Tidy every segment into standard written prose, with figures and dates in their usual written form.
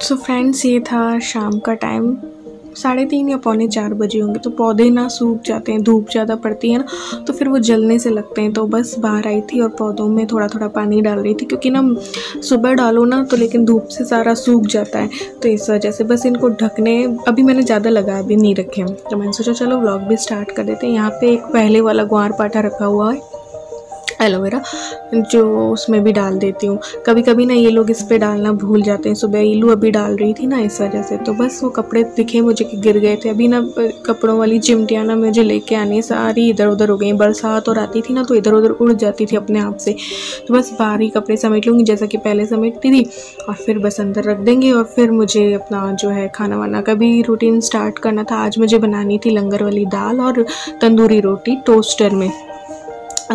So friends, ये था शाम का टाइम, 3:30 या पौने 4 बजे होंगे। तो पौधे ना सूख जाते हैं, धूप ज़्यादा पड़ती है ना, तो फिर वो जलने से लगते हैं। तो बस बाहर आई थी और पौधों में थोड़ा थोड़ा पानी डाल रही थी, क्योंकि ना सुबह डालो ना तो लेकिन धूप से सारा सूख जाता है। तो इस वजह से बस इनको ढकने अभी मैंने ज़्यादा लगा भी नहीं रखे। तो मैंने सोचा चलो व्लॉग भी स्टार्ट कर देते हैं। यहाँ पर एक पहले वाला ग्वार पाठा रखा हुआ है, एलोवेरा, जो उसमें भी डाल देती हूँ। कभी कभी ना ये लोग इस पे डालना भूल जाते हैं। सुबह ईलू अभी डाल रही थी ना, इस वजह से। तो बस वो कपड़े दिखे मुझे कि गिर गए थे। अभी ना कपड़ों वाली चिमटियाँ ना मुझे लेके आनी, सारी इधर उधर हो गई। बरसात और आती थी ना तो इधर उधर उड़ जाती थी अपने आप से। तो बस बाहर ही कपड़े समेट लूँगी जैसा कि पहले समेटती थी, और फिर बस अंदर रख देंगे। और फिर मुझे अपना जो है खाना वाना का भी रूटीन स्टार्ट करना था। आज मुझे बनानी थी लंगर वाली दाल और तंदूरी रोटी टोस्टर में,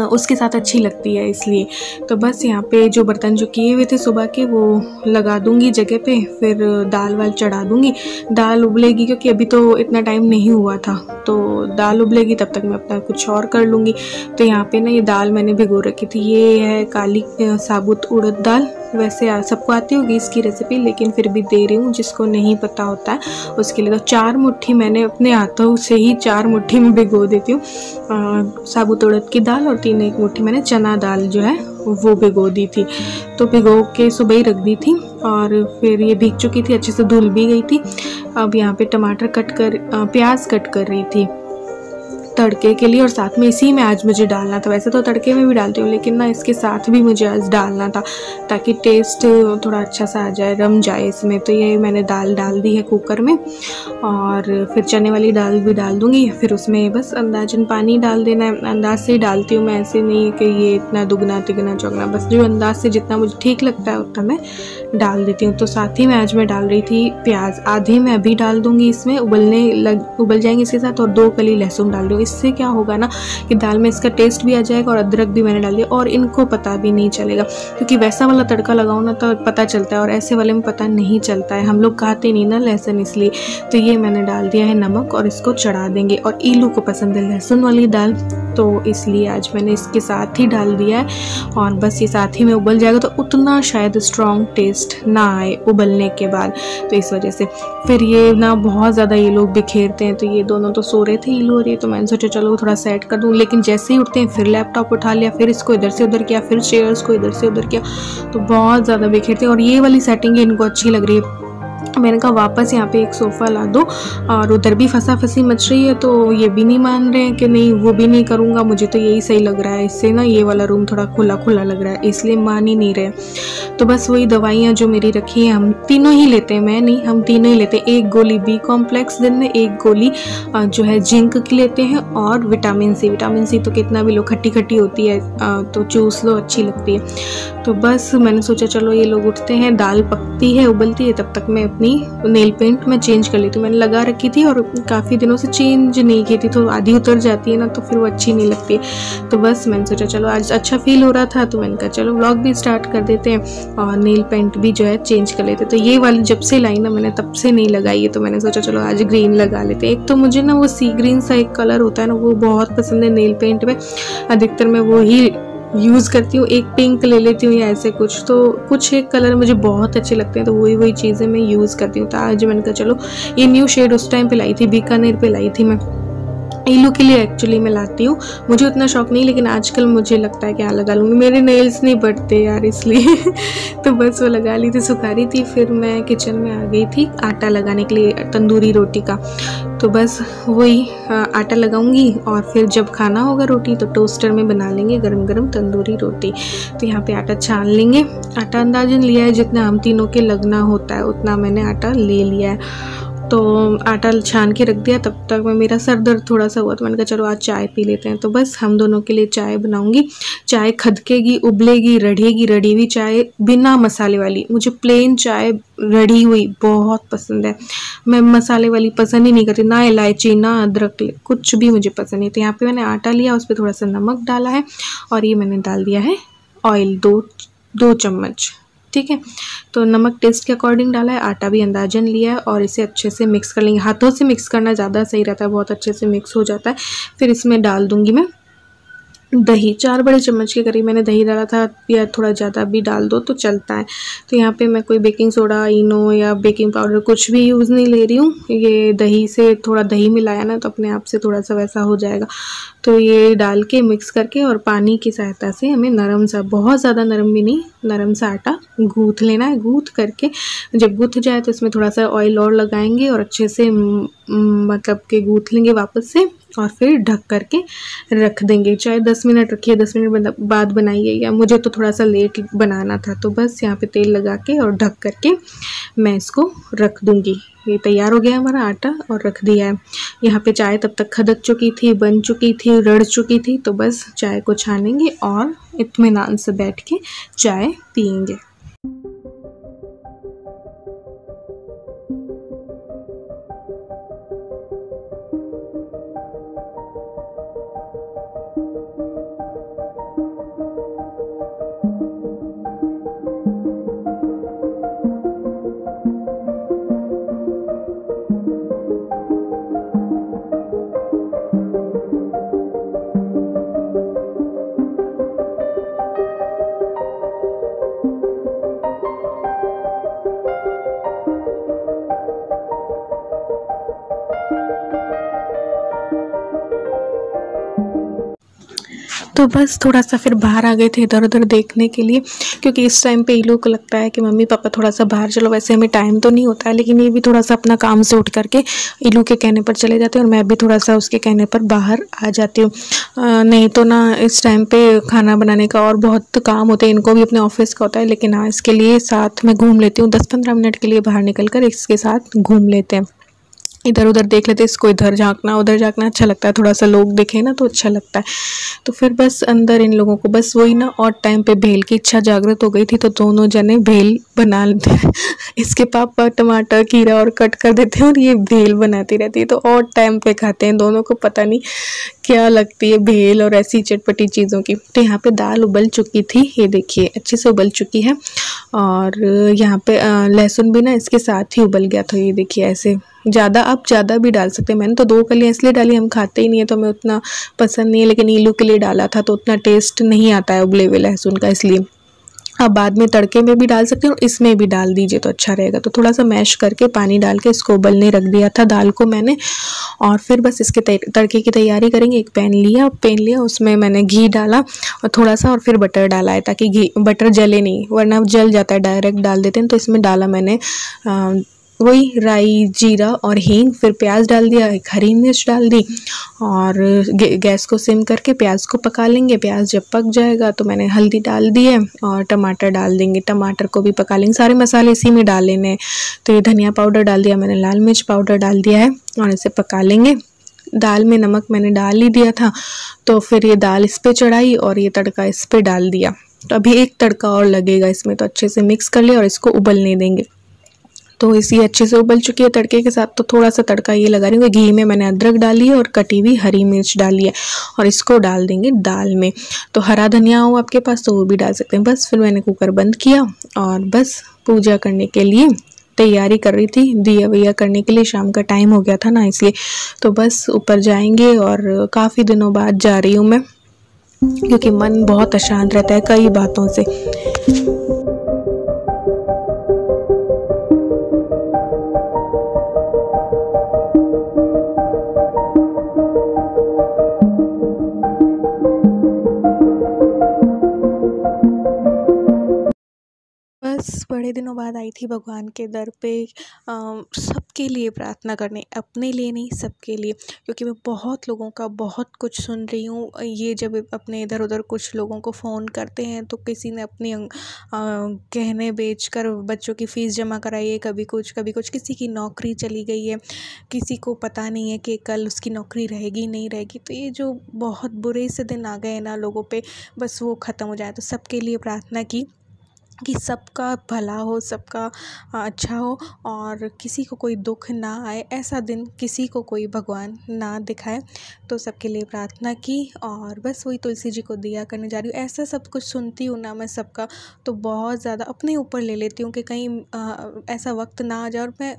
उसके साथ अच्छी लगती है इसलिए। तो बस यहाँ पे जो बर्तन जो किए हुए थे सुबह के, वो लगा दूंगी जगह पे, फिर दाल वाल चढ़ा दूंगी। दाल उबलेगी, क्योंकि अभी तो इतना टाइम नहीं हुआ था, तो दाल उबलेगी तब तक मैं अपना कुछ और कर लूँगी। तो यहाँ पे ना ये दाल मैंने भिगो रखी थी। ये है काली साबुत उड़द दाल। वैसे सबको आती होगी इसकी रेसिपी, लेकिन फिर भी दे रही हूँ जिसको नहीं पता होता है उसके लिए। तो 4 मुट्ठी मैंने अपने हाथों से ही 4 मुट्ठी में भिगो देती हूँ साबुत उड़द की दाल, और 3 मुट्ठी मैंने चना दाल जो है वो भिगो दी थी। तो भिगो के सुबह ही रख दी थी, और फिर ये भीग चुकी थी, अच्छे से धुल भी गई थी। अब यहाँ पे टमाटर कट कर प्याज कट कर रही थी तड़के के लिए, और साथ में इसी में आज मुझे डालना था। वैसे तो तड़के में भी डालती हूँ, लेकिन ना इसके साथ भी मुझे आज डालना था ताकि टेस्ट थोड़ा अच्छा सा आ जाए, रम जाए इसमें। तो ये मैंने दाल डाल दी है कुकर में, और फिर चने वाली दाल भी डाल दूँगी। फिर उसमें बस अंदाजन पानी डाल देना है। अंदाज से ही डालती हूँ मैं, ऐसे नहीं कि ये इतना दुगना तिगना चौगना, बस जो अंदाज से जितना मुझे ठीक लगता है उतना मैं डाल देती हूँ। तो साथ ही में आज मैं डाल रही थी प्याज, आधे मैं अभी डाल दूँगी इसमें, उबल जाएंगे इसके साथ, और 2 कली लहसुन डाल दूँगी। इससे क्या होगा ना कि दाल में इसका टेस्ट भी आ जाएगा, और अदरक भी मैंने डाल दिया, और इनको पता भी नहीं चलेगा, क्योंकि वैसा वाला तड़का लगाओ ना तो पता चलता है, और ऐसे वाले में पता नहीं चलता है। हम लोग खाते नहीं ना लहसुन, इसलिए। तो ये मैंने डाल दिया है नमक, और इसको चढ़ा देंगे। और ईलू को पसंद है लहसुन वाली दाल, तो इसलिए आज मैंने इसके साथ ही डाल दिया है। और बस ये साथ ही में उबल जाएगा, तो उतना शायद स्ट्रॉन्ग टेस्ट ना आए उबलने के बाद। तो इस वजह से फिर ये ना बहुत ज़्यादा ये लोग बिखेरते हैं। तो ये दोनों तो सो रहे थे, ईलू और ये, तो मैंने सोचा चलो थोड़ा सेट कर दूँ। लेकिन जैसे ही उठते हैं फिर लैपटॉप उठा लिया, फिर इसको इधर से उधर किया, फिर चेयर्स को इधर से उधर किया, तो बहुत ज़्यादा बिखेरते हैं। और ये वाली सेटिंग इनको अच्छी लग रही है। मैंने कहा वापस यहाँ पे एक सोफ़ा ला दो, और उधर भी फंसा फंसी मच रही है, तो ये भी नहीं मान रहे हैं कि नहीं वो भी नहीं करूँगा, मुझे तो यही सही लग रहा है। इससे ना ये वाला रूम थोड़ा खुला खुला लग रहा है, इसलिए मान ही नहीं रहे। तो बस वही दवाइयाँ जो मेरी रखी हैं, हम तीनों ही लेते हैं, मैं नहीं, हम तीनों ही लेते हैं। 1 गोली बी कॉम्प्लेक्स दिन में, 1 गोली जो है जिंक की लेते हैं, और विटामिन सी तो कितना भी लो, खट्टी खट्टी होती है, तो चूस लो, अच्छी लगती है। तो बस मैंने सोचा चलो ये लोग उठते हैं, दाल पकती है, उबलती है, तब तक मैं अपनी नेल पेंट मैं चेंज कर लेती हूँ। मैंने लगा रखी थी और काफ़ी दिनों से चेंज नहीं की थी, तो आधी उतर जाती है ना, तो फिर वो अच्छी नहीं लगती है। तो बस मैंने सोचा चलो आज अच्छा फील हो रहा था, तो मैंने कहा चलो व्लॉग भी स्टार्ट कर देते हैं, और नेल पेंट भी जो है चेंज कर लेते। तो ये वाली जब से लाई ना मैंने, तब से नहीं लगाई है, तो मैंने सोचा चलो आज ग्रीन लगा लेते। एक तो मुझे ना वो सी ग्रीन सा एक कलर होता है ना, वो बहुत पसंद है नेल पेंट में, अधिकतर मैं वो ही यूज़ करती हूँ। एक पिंक ले लेती हूँ या ऐसे कुछ, तो कुछ एक कलर मुझे बहुत अच्छे लगते हैं, तो वही चीज़ें मैं यूज़ करती हूँ। तो आज मैंने कहा चलो ये न्यू शेड उस टाइम पे लाई थी, बीकानेर पे लाई थी मैं, ईलू के लिए एक्चुअली मैं लाती हूँ। मुझे उतना शौक नहीं, लेकिन आजकल मुझे लगता है कि हाँ लगा लूँगी, मेरे नेल्स नहीं बढ़ते यार, इसलिए तो बस वो लगा ली थी, सुखा रही थी। फिर मैं किचन में आ गई थी आटा लगाने के लिए तंदूरी रोटी का। तो बस वही आटा लगाऊंगी, और फिर जब खाना होगा रोटी तो टोस्टर में बना लेंगे गरम गरम तंदूरी रोटी। तो यहाँ पे आटा छान लेंगे। आटा अंदाजन लिया है, जितना हम तीनों के लगना होता है उतना मैंने आटा ले लिया है। तो आटा छान के रख दिया। तब तक में मेरा सर दर्द थोड़ा सा हुआ, तो मैंने कहा चलो आज चाय पी लेते हैं। तो बस हम दोनों के लिए चाय बनाऊंगी। चाय खदकेगी, उबलेगी, रड़ी हुई चाय, बिना मसाले वाली। मुझे प्लेन चाय रड़ी हुई बहुत पसंद है, मैं मसाले वाली पसंद ही नहीं करती, ना इलायची ना अदरक, कुछ भी मुझे पसंद नहीं। तो यहाँ पे मैंने आटा लिया, उस पर थोड़ा सा नमक डाला है, और ये मैंने डाल दिया है ऑयल, 2 चम्मच, ठीक है। तो नमक टेस्ट के अकॉर्डिंग डाला है, आटा भी अंदाजन लिया है, और इसे अच्छे से मिक्स कर लेंगे। हाथों से मिक्स करना ज़्यादा सही रहता है, बहुत अच्छे से मिक्स हो जाता है। फिर इसमें डाल दूंगी मैं दही 4 बड़े चम्मच के करीब मैंने दही डाला था, या थोड़ा ज़्यादा भी डाल दो तो चलता है। तो यहाँ पे मैं कोई बेकिंग सोडा, इनो या बेकिंग पाउडर कुछ भी यूज़ नहीं ले रही हूँ। ये दही से थोड़ा दही मिलाया ना तो अपने आप से थोड़ा सा वैसा हो जाएगा। तो ये डाल के मिक्स करके और पानी की सहायता से हमें नरम सा, बहुत ज़्यादा नरम भी नहीं, नरम सा आटा गूँथ लेना है। गूँथ करके जब गूँथ जाए तो इसमें थोड़ा सा ऑयल और लगाएंगे और अच्छे से मतलब कि गूँथ लेंगे वापस से, और फिर ढक करके रख देंगे। चाहे 10 मिनट रखिए, 10 मिनट बाद बनाइए, या मुझे तो थोड़ा सा लेट बनाना था तो बस यहाँ पे तेल लगा के और ढक करके मैं इसको रख दूँगी। ये तैयार हो गया हमारा आटा और रख दिया है। यहाँ पे चाय तब तक खदक चुकी थी, बन चुकी थी, रड़ चुकी थी। तो बस चाय को छानेंगे और इत्मीनान से बैठ के चाय पियेंगे। तो बस थोड़ा सा फिर बाहर आ गए थे इधर उधर देखने के लिए, क्योंकि इस टाइम पे इलू को लगता है कि मम्मी पापा थोड़ा सा बाहर चलो। वैसे हमें टाइम तो नहीं होता है, लेकिन ये भी थोड़ा सा अपना काम से उठ करके इलू के कहने पर चले जाते हैं और मैं भी थोड़ा सा उसके कहने पर बाहर आ जाती हूँ। नहीं तो ना इस टाइम पे खाना बनाने का और बहुत काम होता है, इनको भी अपने ऑफिस का होता है। लेकिन हाँ, इसके लिए साथ में घूम लेती हूँ, 10-15 मिनट के लिए बाहर निकल कर इसके साथ घूम लेते हैं, इधर उधर देख लेते हैं। इसको इधर झांकना उधर झांकना अच्छा लगता है, थोड़ा सा लोग दिखे ना तो अच्छा लगता है। तो फिर बस अंदर इन लोगों को बस वही ना, और टाइम पे भेल की इच्छा जागृत हो गई थी तो दोनों जने भेल बना लेते हैं। इसके पापा टमाटर खीरा और कट कर देते हैं और ये भेल बनाती रहती है, तो और टाइम पे खाते हैं। दोनों को पता नहीं क्या लगती है भेल और ऐसी चटपटी चीज़ों की। तो यहाँ पे दाल उबल चुकी थी, ये देखिए अच्छे से उबल चुकी है। और यहाँ पे लहसुन भी ना इसके साथ ही उबल गया था, ये देखिए ऐसे। ज़्यादा, आप ज़्यादा भी डाल सकते हैं। मैंने तो 2 कलियाँ इसलिए डाली, हम खाते ही नहीं है तो हमें उतना पसंद नहीं है, लेकिन इलू के लिए डाला था तो उतना टेस्ट नहीं आता है उबले हुए लहसुन का, इसलिए। आप बाद में तड़के में भी डाल सकते हैं और इसमें भी डाल दीजिए तो अच्छा रहेगा। तो थोड़ा सा मैश करके पानी डाल के इसको उबलने रख दिया था दाल को मैंने। और फिर बस इसके तड़के की तैयारी करेंगे। एक पैन लिया उसमें मैंने घी डाला और थोड़ा सा, और फिर बटर डाला है ताकि घी बटर जले नहीं, वरना जल जाता है, डायरेक्ट डाल देते हैं। तो इसमें डाला मैंने वही राई, जीरा और हींग। फिर प्याज डाल दिया, एक हरी मिर्च डाल दी और गैस को सिम करके प्याज को पका लेंगे। प्याज जब पक जाएगा तो मैंने हल्दी डाल दी है और टमाटर डाल देंगे, टमाटर को भी पका लेंगे। सारे मसाले इसी में डाल लेने हैं। तो ये धनिया पाउडर डाल दिया मैंने, लाल मिर्च पाउडर डाल दिया है और इसे पका लेंगे। दाल में नमक मैंने डाल ही दिया था, तो फिर ये दाल इस पर चढ़ाई और ये तड़का इस पर डाल दिया। तो अभी एक तड़का और लगेगा इसमें, तो अच्छे से मिक्स कर लिया और इसको उबलने देंगे। तो इसी अच्छे से उबल चुकी है तड़के के साथ। तो थोड़ा सा तड़का ये लगा रही हूँ, घी में मैंने अदरक डाली है और कटी हुई हरी मिर्च डाली है और इसको डाल देंगे दाल में। तो हरा धनिया हो आपके पास तो वो भी डाल सकते हैं। बस फिर मैंने कुकर बंद किया और बस पूजा करने के लिए तैयारी कर रही थी, दिया वैया करने के लिए। शाम का टाइम हो गया था ना, इसलिए। तो बस ऊपर जाएंगे और काफ़ी दिनों बाद जा रही हूँ मैं, क्योंकि मन बहुत अशांत रहता है कई बातों से। बस बड़े दिनों बाद आई थी भगवान के दर पे, सबके लिए प्रार्थना करने, अपने लिए नहीं सबके लिए। क्योंकि मैं बहुत लोगों का बहुत कुछ सुन रही हूँ। ये जब अपने इधर उधर कुछ लोगों को फ़ोन करते हैं तो किसी ने अपनी गहने बेचकर बच्चों की फ़ीस जमा कराई है, कभी कुछ, किसी की नौकरी चली गई है, किसी को पता नहीं है कि कल उसकी नौकरी रहेगी नहीं रहेगी। तो ये जो बहुत बुरे से दिन आ गए ना लोगों पे, बस वो ख़त्म हो जाए। तो सबके लिए प्रार्थना की कि सबका भला हो, सबका अच्छा हो और किसी को कोई दुख ना आए, ऐसा दिन किसी को कोई भगवान ना दिखाए। तो सबके लिए प्रार्थना की और बस वही तुलसी जी को दिया करने जा रही हूँ। ऐसा सब कुछ सुनती हूँ ना मैं सबका, तो बहुत ज़्यादा अपने ऊपर ले लेती हूँ कि कहीं ऐसा वक्त ना आ जाए। और मैं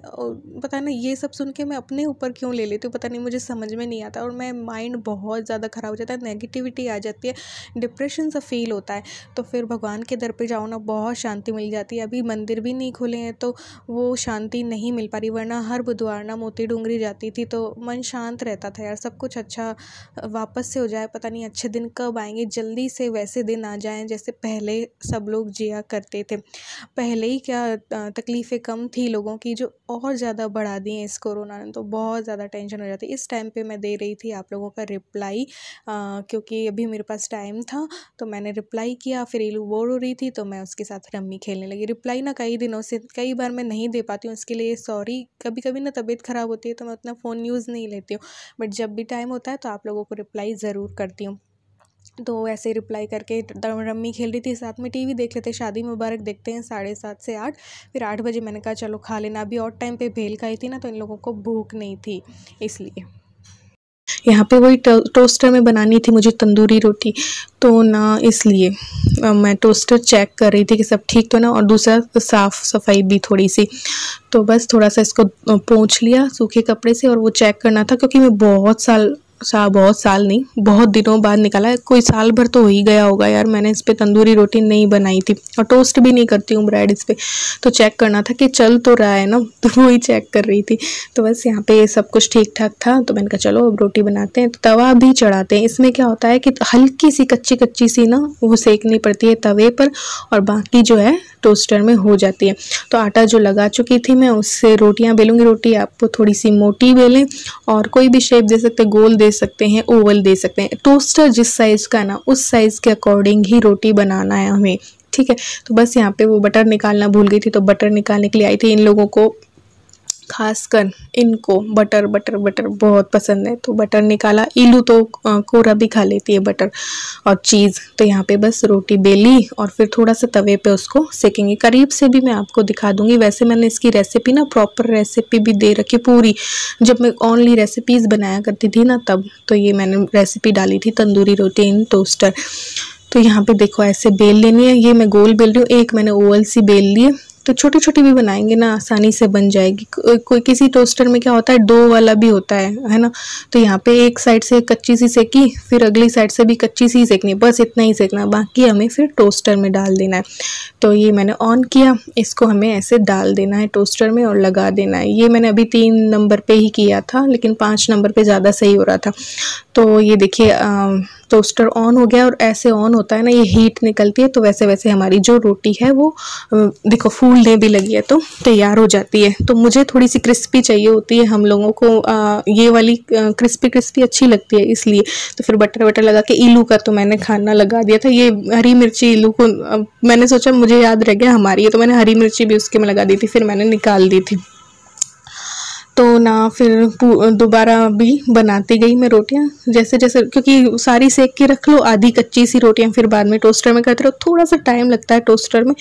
पता नहीं ये सब सुन के मैं अपने ऊपर क्यों ले लेती हूँ, पता नहीं, मुझे समझ में नहीं आता और मैं माइंड बहुत ज़्यादा ख़राब हो जाता है, नेगेटिविटी आ जाती है, डिप्रेशन सा फील होता है। तो फिर भगवान के दर पे जाओ ना, बहुत शांति मिल जाती है। अभी मंदिर भी नहीं खुले हैं तो वो शांति नहीं मिल पा रही, वरना हर बुधवार ना मोती डूंगरी जाती थी तो मन शांत रहता था यार। सब कुछ अच्छा वापस से हो जाए, पता नहीं अच्छे दिन कब आएंगे, जल्दी से वैसे दिन आ जाएं जैसे पहले सब लोग जिया करते थे। पहले ही क्या तकलीफ़ें कम थी लोगों की, जो और ज़्यादा बढ़ा दी हैं इस कोरोना ने, तो बहुत ज़्यादा टेंशन हो जाती है। इस टाइम पे मैं दे रही थी आप लोगों का रिप्लाई, क्योंकि अभी मेरे पास टाइम था तो मैंने रिप्लाई किया। फिर इलू बोर हो रही थी तो मैं उसके साथ रम्मी खेलने लगी। रिप्लाई ना कई दिनों से कई बार मैं नहीं दे पाती हूँ, उसके लिए सॉरी। कभी कभी ना तबीयत ख़राब होती है तो मैं उतना फ़ोन यूज़ नहीं लेती हूँ, बट जब भी टाइम होता है तो आप लोगों को रिप्लाई ज़रूर करती हूँ। तो ऐसे ही रिप्लाई करके रम्मी खेल रही थी, साथ में टीवी देख लेते, शादी मुबारक देखते हैं 7:30 से 8। फिर 8 बजे मैंने कहा चलो खा लेना। अभी और टाइम पे भेल खाई थी ना तो इन लोगों को भूख नहीं थी, इसलिए। यहाँ पे वही टोस्टर में बनानी थी मुझे तंदूरी रोटी, तो ना इसलिए मैं टोस्टर चेक कर रही थी कि सब ठीक तो ना, और दूसरा साफ़ सफाई भी थोड़ी सी, तो बस थोड़ा सा इसको पोंछ लिया सूखे कपड़े से। और वो चेक करना था क्योंकि मैं बहुत साल नहीं, बहुत दिनों बाद निकाला है, कोई साल भर तो हो ही गया होगा यार मैंने इस पे तंदूरी रोटी नहीं बनाई थी, और टोस्ट भी नहीं करती हूँ ब्रेड इस पे। तो चेक करना था कि चल तो रहा है ना, तो वही चेक कर रही थी। तो बस यहाँ पे सब कुछ ठीक ठाक था तो मैंने कहा चलो अब रोटी बनाते हैं। तो तवा भी चढ़ाते हैं। इसमें क्या होता है कि हल्की सी कच्ची सी ना वो सेकनी पड़ती है तवे पर, और बाकी जो है टोस्टर में हो जाती है। तो आटा जो लगा चुकी थी मैं उससे रोटियां बेलूंगी। रोटी आपको थोड़ी सी मोटी बेलें और कोई भी शेप दे सकते, गोल दे सकते हैं, ओवल दे सकते हैं। टोस्टर जिस साइज़ का ना उस साइज़ के अकॉर्डिंग ही रोटी बनाना है हमें, ठीक है। तो बस यहाँ पे वो बटर निकालना भूल गई थी तो बटर निकालने के लिए आई थी। इन लोगों को खासकर इनको बटर बहुत पसंद है तो बटर निकाला। इलू तो कोरा भी खा लेती है बटर और चीज़। तो यहाँ पे बस रोटी बेली और फिर थोड़ा सा तवे पे उसको सेकेंगे। करीब से भी मैं आपको दिखा दूंगी। वैसे मैंने इसकी रेसिपी ना प्रॉपर रेसिपी भी दे रखी पूरी, जब मैं ओनली रेसिपीज़ बनाया करती थी ना तब, तो ये मैंने रेसिपी डाली थी तंदूरी रोटी इन टोस्टर। तो यहाँ पे देखो ऐसे बेल लेनी है। ये मैं गोल बेल रही हूँ, एक मैंने ओवल सी बेल ली है। तो छोटी छोटी भी बनाएंगे ना आसानी से बन जाएगी। कोई किसी टोस्टर में क्या होता है डो वाला भी होता है ना। तो यहाँ पे एक साइड से कच्ची सी सेकी, फिर अगली साइड से भी कच्ची सी सेकनी, बस इतना ही सेकना, बाकी हमें फिर टोस्टर में डाल देना है। तो ये मैंने ऑन किया, इसको हमें ऐसे डाल देना है टोस्टर में और लगा देना है। ये मैंने अभी 3 नंबर पे ही किया था, लेकिन 5 नंबर पे ज़्यादा सही हो रहा था। तो ये देखिए टोस्टर ऑन हो गया, और ऐसे ऑन होता है ना ये हीट निकलती है, तो वैसे वैसे हमारी जो रोटी है वो देखो फूलने भी लगी है तो तैयार हो जाती है। तो मुझे थोड़ी सी क्रिस्पी चाहिए होती है, हम लोगों को ये वाली क्रिस्पी अच्छी लगती है इसलिए। तो फिर बटर लगा के इलू का तो मैंने खाना लगा दिया था। ये हरी मिर्ची इलू को मैंने सोचा मुझे याद रह गया हमारी है, तो मैंने हरी मिर्ची भी उसके में लगा दी थी, फिर मैंने निकाल दी थी। तो ना फिर दोबारा भी बनाती गई मैं रोटियां जैसे जैसे, क्योंकि सारी सेक के रख लो, आधी कच्ची सी रोटियां फिर बाद में टोस्टर में करते रहो। थोड़ा सा टाइम लगता है टोस्टर में,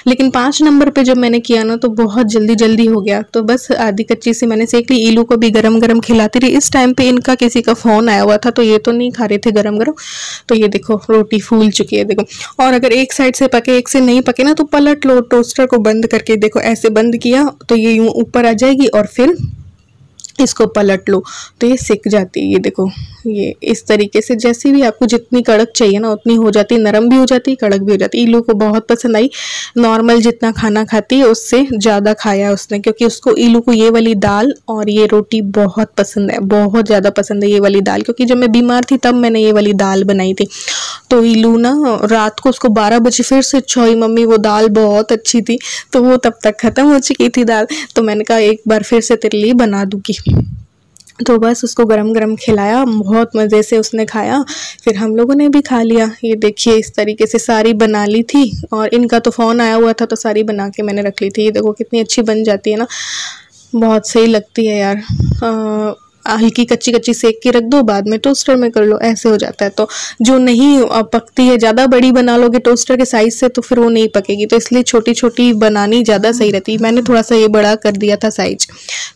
लेकिन 5 नंबर पे जब मैंने किया ना तो बहुत जल्दी हो गया। तो बस आधी कच्ची सी मैंने सेक ली। इलू को भी गरम खिलाती रही। इस टाइम पे इनका किसी का फ़ोन आया हुआ था तो ये तो नहीं खा रहे थे गरम। तो ये देखो रोटी फूल चुकी है देखो। और अगर एक साइड से पके एक से नहीं पके ना तो पलट लो, टोस्टर को बंद करके देखो, ऐसे बंद किया तो ये यूँ ऊपर आ जाएगी और फिर इसको पलट लो तो ये सिक जाती है। ये देखो ये इस तरीके से, जैसे भी आपको जितनी कड़क चाहिए ना उतनी हो जाती है, नरम भी हो जाती है, कड़क भी हो जाती है। इलू को बहुत पसंद आई, नॉर्मल जितना खाना खाती है उससे ज़्यादा खाया उसने, क्योंकि उसको इलू को ये वाली दाल और ये रोटी बहुत पसंद है, बहुत ज़्यादा पसंद है ये वाली दाल। क्योंकि जब मैं बीमार थी तब मैंने ये वाली दाल बनाई थी। तो इलू ना रात को उसको 12 बजे फिर से छोई मम्मी वो दाल बहुत अच्छी थी, तो वो तब तक ख़त्म हो चुकी थी दाल। तो मैंने कहा एक बार फिर से तेरे लिए बना दूँगी। तो बस उसको गरम खिलाया, बहुत मज़े से उसने खाया। फिर हम लोगों ने भी खा लिया। ये देखिए इस तरीके से सारी बना ली थी, और इनका तो फ़ोन आया हुआ था तो सारी बना के मैंने रख ली थी। ये देखो कितनी अच्छी बन जाती है ना, बहुत सही लगती है यार। हल्की कच्ची कच्ची सेक के रख दो, बाद में टोस्टर में कर लो, ऐसे हो जाता है। तो जो नहीं पकती है, ज़्यादा बड़ी बना लोगे टोस्टर के साइज़ से तो फिर वो नहीं पकेगी, तो इसलिए छोटी छोटी बनानी ज़्यादा सही रहती है। मैंने थोड़ा सा ये बड़ा कर दिया था साइज।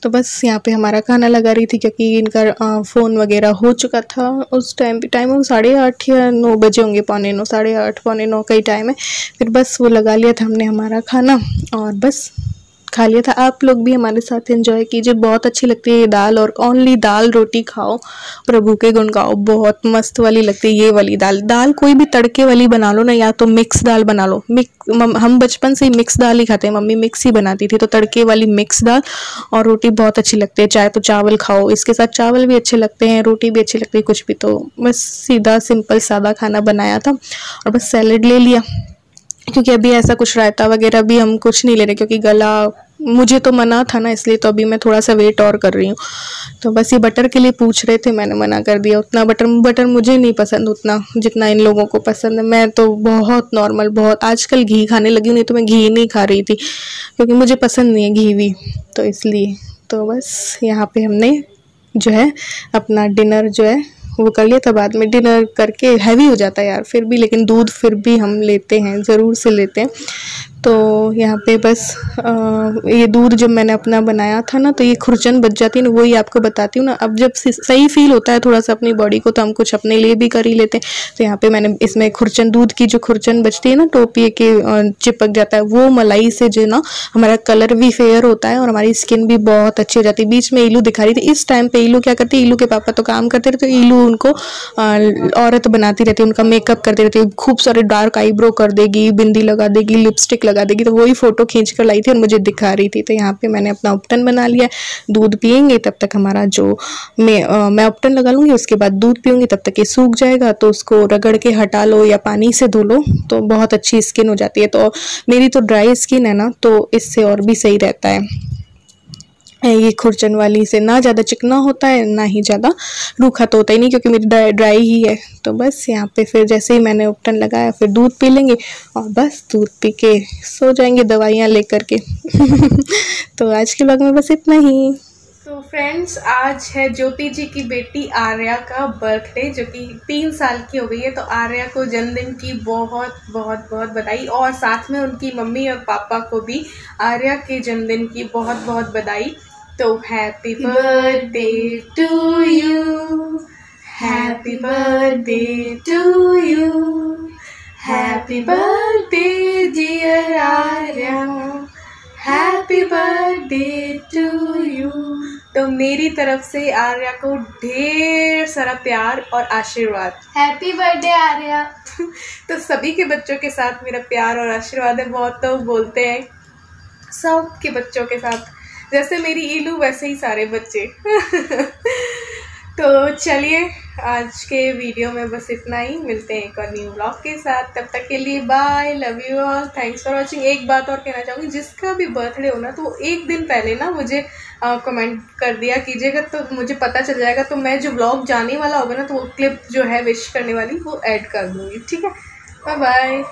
तो बस यहाँ पे हमारा खाना लगा रही थी, क्योंकि इनका फ़ोन वगैरह हो चुका था उस टाइम पे। टाइम 8:30 या 9 बजे होंगे, 8:45, 8:30 8:45 का ही टाइम है। फिर बस वो लगा लिया था हमने हमारा खाना और बस खा लिया था। आप लोग भी हमारे साथ एंजॉय कीजिए, बहुत अच्छी लगती है ये दाल, और ओनली दाल रोटी खाओ, प्रभु के गुण गाओ, बहुत मस्त वाली लगती है ये वाली दाल। दाल कोई भी तड़के वाली बना लो ना, या तो मिक्स दाल बना लो। हम बचपन से ही मिक्स दाल ही खाते हैं, मम्मी मिक्स ही बनाती थी, तो तड़के वाली मिक्स दाल और रोटी बहुत अच्छी लगती है। चाहे तो चावल खाओ, इसके साथ चावल भी अच्छे लगते हैं, रोटी भी अच्छी लगती है, कुछ भी। तो बस सीधा सिंपल सादा खाना बनाया था और बस सैलेड ले लिया, क्योंकि अभी ऐसा कुछ रायता वगैरह भी हम कुछ नहीं ले रहे, क्योंकि गला मुझे तो मना था ना, इसलिए तो अभी मैं थोड़ा सा वेट और कर रही हूँ। तो बस ये बटर के लिए पूछ रहे थे, मैंने मना कर दिया। उतना बटर मुझे नहीं पसंद उतना जितना इन लोगों को पसंद है। मैं तो बहुत नॉर्मल, बहुत आजकल घी खाने लगी हूँ, नहीं तो मैं घी नहीं खा रही थी, क्योंकि मुझे पसंद नहीं है घी भी, तो इसलिए। तो बस यहाँ पे हमने जो है अपना डिनर जो है वो कर लिया था। बाद में डिनर करके हैवी हो जाता है यार फिर भी, लेकिन दूध फिर भी हम लेते हैं, ज़रूर से लेते हैं। तो यहाँ पे बस ये दूध जब मैंने अपना बनाया था ना, तो ये खुरचन बच जाती है ना, वही आपको बताती हूँ ना। अब जब सही फील होता है थोड़ा सा अपनी बॉडी को, तो हम कुछ अपने लिए भी कर ही लेते हैं। तो यहाँ पे मैंने इसमें खुरचन, दूध की जो खुरचन बचती है ना, टोपिए के चिपक जाता है, वो मलाई से जो ना हमारा कलर भी फेयर होता है और हमारी स्किन भी बहुत अच्छी हो जाती है। बीच में ईलू दिखा रही थी, इस टाइम पे ईलू क्या करती है, ईलू के पापा तो काम करते रहते, तो ईलू उनको औरत बनाती रहती है, उनका मेकअप करती रहती है, खूब सारे डार्क आईब्रो कर देगी, बिंदी लगा देगी, लिपस्टिक लगा देगी। तो वही फोटो खींच कर लाई थी और मुझे दिखा रही थी। तो यहाँ पे मैंने अपना उपटन बना लिया। दूध पियेंगे तब तक हमारा जो मैं उपटन लगा लूँगी, उसके बाद दूध पीऊँगी, तब तक ये सूख जाएगा। तो उसको रगड़ के हटा लो या पानी से धो लो, तो बहुत अच्छी स्किन हो जाती है। तो मेरी तो ड्राई स्किन है ना, तो इससे और भी सही रहता है। ये खुरचन वाली से ना ज़्यादा चिकना होता है, ना ही ज़्यादा रूखा तो होता ही नहीं, क्योंकि मेरी ड्राई ही है। तो बस यहाँ पे फिर जैसे ही मैंने उपटन लगाया, फिर दूध पी लेंगे और बस दूध पी के सो जाएंगे दवाइयाँ लेकर के। तो आज के व्लॉग में बस इतना ही। तो फ्रेंड्स, आज है ज्योति जी की बेटी आर्या का बर्थडे, जो कि 3 साल की हो गई है। तो आर्या को जन्मदिन की बहुत बहुत बहुत बधाई, और साथ में उनकी मम्मी और पापा को भी आर्या के जन्मदिन की बहुत बहुत बधाई। तो happy birthday to you, happy birthday to you, happy birthday dear Arya, happy birthday to you. तो मेरी तरफ से आर्या को ढेर सारा प्यार और आशीर्वाद। Happy birthday Arya. तो सभी के बच्चों के साथ मेरा प्यार और आशीर्वाद है। बहुत तो बोलते हैं सब के बच्चों के साथ, जैसे मेरी ईलू वैसे ही सारे बच्चे। तो चलिए, आज के वीडियो में बस इतना ही। मिलते हैं एक और न्यू ब्लॉग के साथ, तब तक के लिए bye, love you all, thanks for watching. एक बात और कहना चाहूँगी, जिसका भी बर्थडे हो ना, तो वो एक दिन पहले ना मुझे कमेंट कर दिया कीजिएगा, तो मुझे पता चल जाएगा। तो मैं जो ब्लॉग जाने वाला होगा ना, तो वो क्लिप जो है विश करने वाली वो ऐड कर दूँगी। ठीक है, बाय बाय।